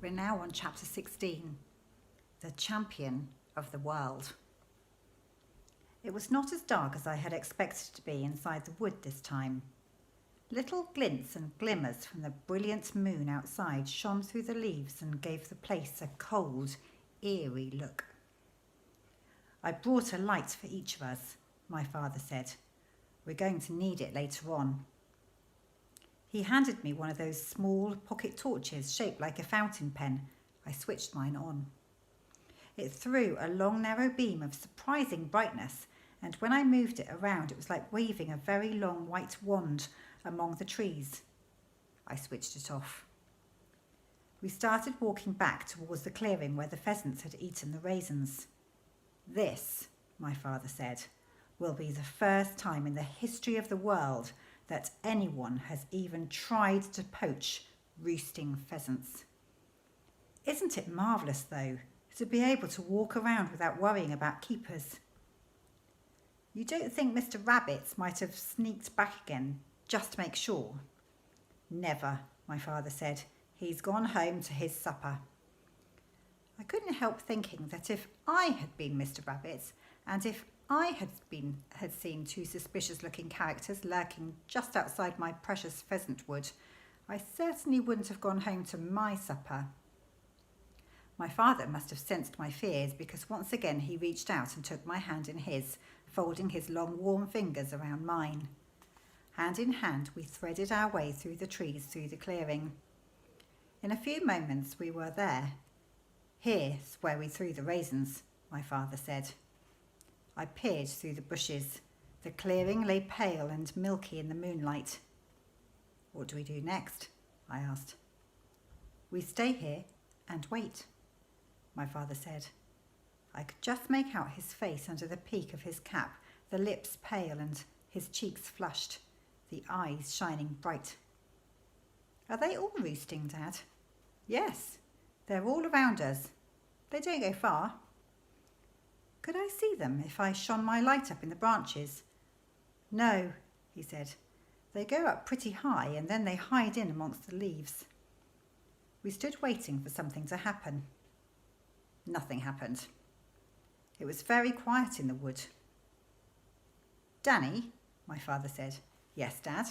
We're now on chapter 16, The Champion of the World. It was not as dark as I had expected to be inside the wood this time. Little glints and glimmers from the brilliant moon outside shone through the leaves and gave the place a cold, eerie look. I brought a light for each of us, my father said. We're going to need it later on. He handed me one of those small pocket torches shaped like a fountain pen. I switched mine on. It threw a long, narrow beam of surprising brightness, and when I moved it around, it was like waving a very long white wand among the trees. I switched it off. We started walking back towards the clearing where the pheasants had eaten the raisins. This, my father said, will be the first time in the history of the world that anyone has even tried to poach roosting pheasants. Isn't it marvellous, though, to be able to walk around without worrying about keepers? You don't think Mr. Rabbit might have sneaked back again just to make sure? Never, my father said. He's gone home to his supper. I couldn't help thinking that if I had been Mr. Rabbit, and if I had seen two suspicious-looking characters lurking just outside my precious pheasant wood, I certainly wouldn't have gone home to my supper. My father must have sensed my fears, because once again he reached out and took my hand in his, folding his long warm fingers around mine. Hand in hand we threaded our way through the trees through the clearing. In a few moments we were there. Here's where we threw the raisins, my father said. I peered through the bushes. The clearing lay pale and milky in the moonlight. What do we do next? I asked. We stay here and wait, my father said. I could just make out his face under the peak of his cap, the lips pale and his cheeks flushed, the eyes shining bright. Are they all roosting, Dad? Yes, they're all around us. They don't go far. Could I see them if I shone my light up in the branches? No, he said. They go up pretty high and then they hide in amongst the leaves. We stood waiting for something to happen. Nothing happened. It was very quiet in the wood. Danny, my father said. Yes, Dad.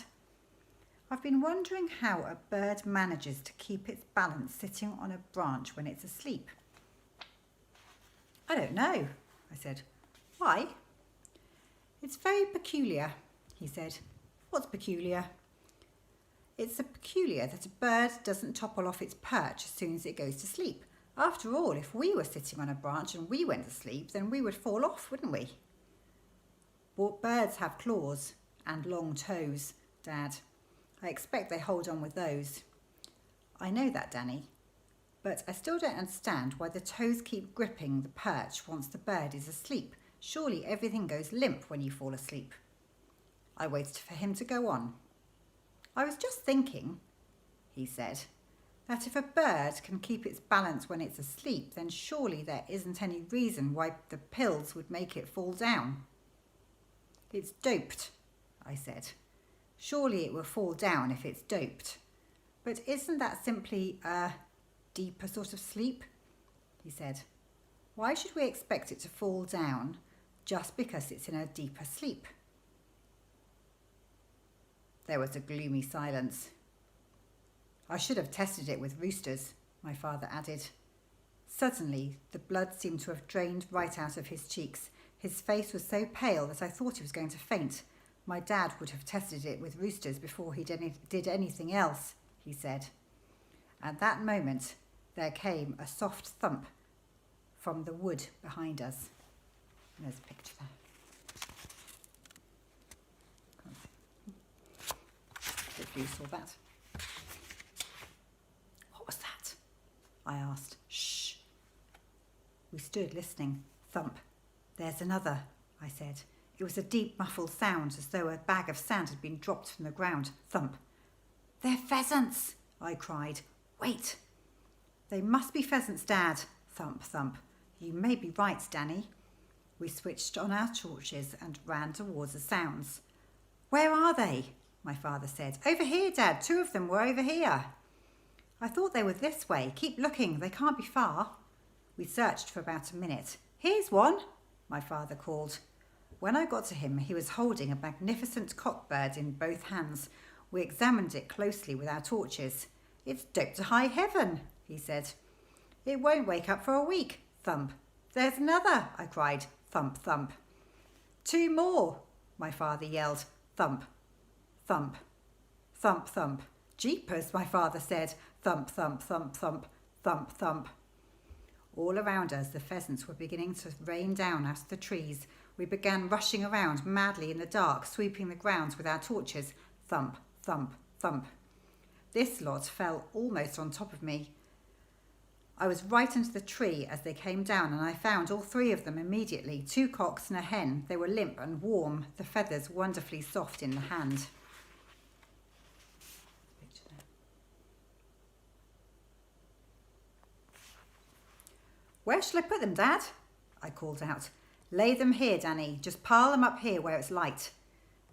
I've been wondering how a bird manages to keep its balance sitting on a branch when it's asleep. I don't know, I said. Why? It's very peculiar, he said. What's peculiar? It's so peculiar that a bird doesn't topple off its perch as soon as it goes to sleep. After all, if we were sitting on a branch and we went to sleep, then we would fall off, wouldn't we? But birds have claws and long toes, Dad. I expect they hold on with those. I know that, Danny. But I still don't understand why the toes keep gripping the perch once the bird is asleep. Surely everything goes limp when you fall asleep. I waited for him to go on. I was just thinking, he said, that if a bird can keep its balance when it's asleep, then surely there isn't any reason why the pills would make it fall down. It's doped, I said. Surely it will fall down if it's doped. But isn't that simply a deeper sort of sleep? He said. Why should we expect it to fall down just because it's in a deeper sleep? There was a gloomy silence. I should have tested it with roosters, my father added. Suddenly, the blood seemed to have drained right out of his cheeks. His face was so pale that I thought he was going to faint. My dad would have tested it with roosters before he did anything else, he said. At that moment, there came a soft thump from the wood behind us. There's a picture there. Hopefully you saw that. What was that? I asked. Shh. We stood listening. Thump. There's another, I said. It was a deep muffled sound, as though a bag of sand had been dropped from the ground. Thump. They're pheasants, I cried. Wait. They must be pheasants, Dad. Thump, thump. You may be right, Danny. We switched on our torches and ran towards the sounds. Where are they? My father said. Over here, Dad. 2 of them were over here. I thought they were this way. Keep looking, they can't be far. We searched for about a minute. Here's one, my father called. When I got to him, he was holding a magnificent cockbird in both hands. We examined it closely with our torches. It's doped to high heaven, he said. It won't wake up for a week. Thump. There's another, I cried. Thump, thump. 2 more, my father yelled. Thump, thump, thump, thump. Jeepers, my father said. Thump, thump, thump, thump, thump, thump. All around us, the pheasants were beginning to rain down out of the trees. We began rushing around madly in the dark, sweeping the ground with our torches. Thump, thump, thump. This lot fell almost on top of me. I was right under the tree as they came down, and I found all 3 of them immediately, 2 cocks and a hen. They were limp and warm, the feathers wonderfully soft in the hand. Where shall I put them, Dad? I called out. Lay them here, Danny. Just pile them up here where it's light.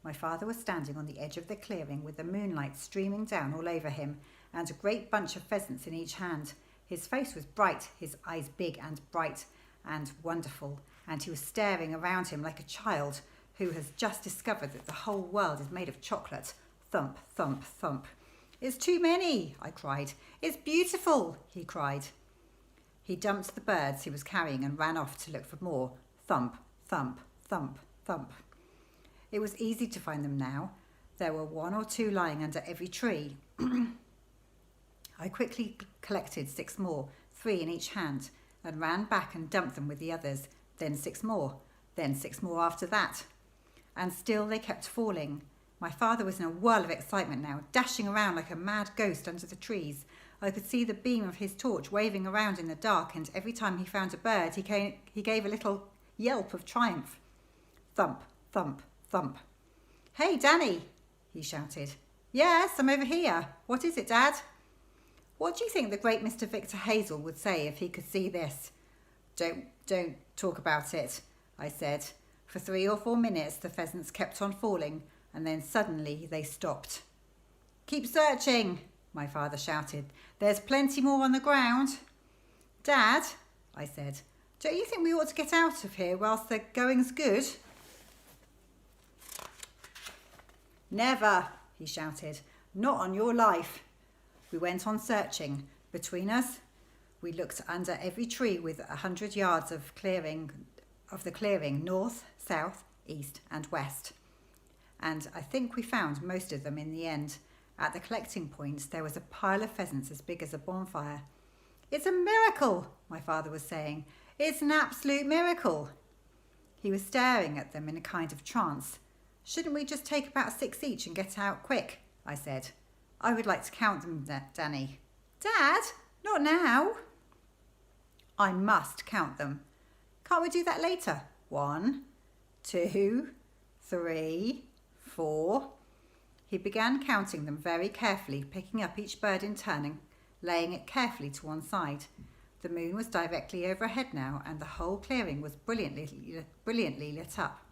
My father was standing on the edge of the clearing with the moonlight streaming down all over him and a great bunch of pheasants in each hand. His face was bright, his eyes big and bright and wonderful, and he was staring around him like a child who has just discovered that the whole world is made of chocolate. Thump, thump, thump. It's too many, I cried. It's beautiful, he cried. He dumped the birds he was carrying and ran off to look for more. Thump, thump, thump, thump. It was easy to find them now. There were 1 or 2 lying under every tree. I quickly collected 6 more, 3 in each hand, and ran back and dumped them with the others. Then 6 more, then 6 more after that. And still they kept falling. My father was in a whirl of excitement now, dashing around like a mad ghost under the trees. I could see the beam of his torch waving around in the dark, and every time he found a bird, he gave a little yelp of triumph. Thump, thump, thump. Hey, Danny, he shouted. Yes, I'm over here. What is it, Dad? What do you think the great Mr. Victor Hazel would say if he could see this? Don't talk about it, I said. For 3 or 4 minutes, the pheasants kept on falling, and then suddenly they stopped. Keep searching, my father shouted. There's plenty more on the ground. Dad, I said, don't you think we ought to get out of here whilst the going's good? Never, he shouted. Not on your life. We went on searching. Between us, we looked under every tree with 100 yards of the clearing, north, south, east and west. And I think we found most of them in the end. At the collecting points, there was a pile of pheasants as big as a bonfire. It's a miracle, my father was saying. It's an absolute miracle. He was staring at them in a kind of trance. Shouldn't we just take about 6 each and get out quick? I said. I would like to count them, Danny. Dad, not now. I must count them. Can't we do that later? 1, 2, 3, 4. He began counting them very carefully, picking up each bird in turn and laying it carefully to one side. The moon was directly overhead now, and the whole clearing was brilliantly lit up.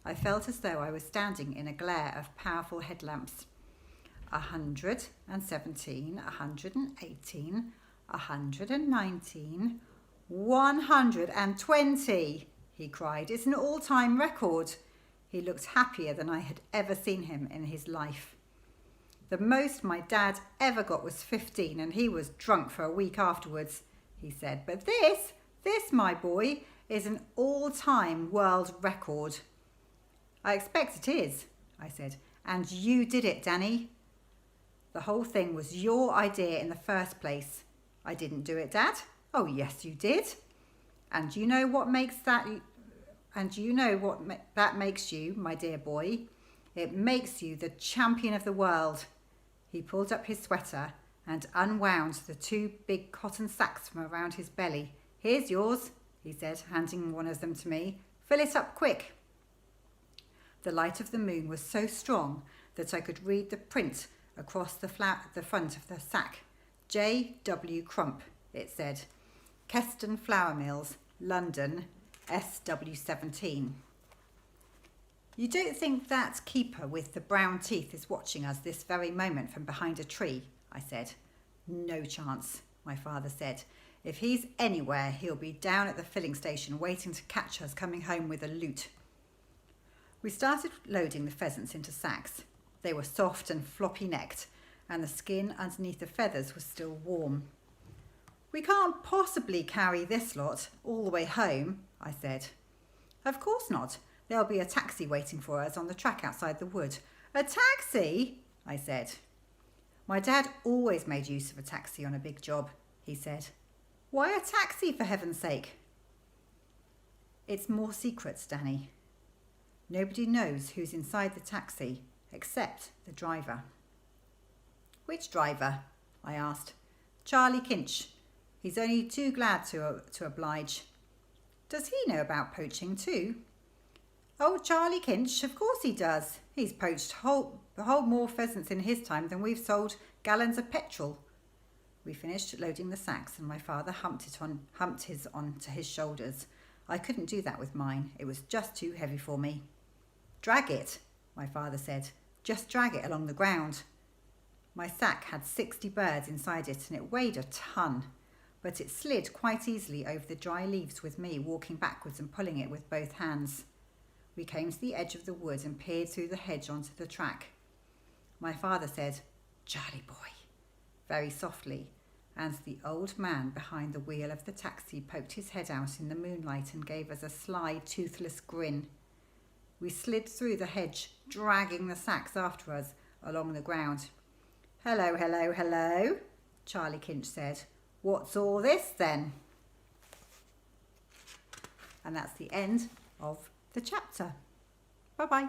I felt as though I was standing in a glare of powerful headlamps. 117, 118, 119, 120, he cried. It's an all-time record. He looked happier than I had ever seen him in his life. The most my dad ever got was 15, and he was drunk for a week afterwards, he said. But this, my boy, is an all-time world record. I expect it is, I said. And you did it, Danny. The whole thing was your idea in the first place. I didn't do it, Dad. Oh, yes, you did. And you know what makes that... And you know what that makes you, my dear boy? It makes you the champion of the world. He pulled up his sweater and unwound the 2 big cotton sacks from around his belly. Here's yours, he said, handing one of them to me. Fill it up quick. The light of the moon was so strong that I could read the print across the front of the sack. J.W. Crump, it said. Keston Flour Mills, London, SW17. You don't think that keeper with the brown teeth is watching us this very moment from behind a tree? I said. No chance, my father said. If he's anywhere, he'll be down at the filling station waiting to catch us coming home with a loot. We started loading the pheasants into sacks. They were soft and floppy-necked, and the skin underneath the feathers was still warm. We can't possibly carry this lot all the way home, I said. Of course not. There'll be a taxi waiting for us on the track outside the wood. A taxi? I said. My dad always made use of a taxi on a big job, he said. Why a taxi, for heaven's sake? It's more secrets, Danny. Nobody knows who's inside the taxi except the driver. Which driver? I asked. Charlie Kinch. He's only too glad to oblige. Does he know about poaching too? Oh, Charlie Kinch, of course he does. He's poached whole more pheasants in his time than we've sold gallons of petrol. We finished loading the sacks and my father humped his onto his shoulders. I couldn't do that with mine. It was just too heavy for me. Drag it, my father said. Just drag it along the ground. My sack had 60 birds inside it and it weighed a ton, but it slid quite easily over the dry leaves with me walking backwards and pulling it with both hands. We came to the edge of the wood and peered through the hedge onto the track. My father said, Charlie boy, very softly, and the old man behind the wheel of the taxi poked his head out in the moonlight and gave us a sly, toothless grin. We slid through the hedge, dragging the sacks after us along the ground. Hello, hello, hello, Charlie Kinch said. What's all this then? And that's the end of the chapter. Bye-bye.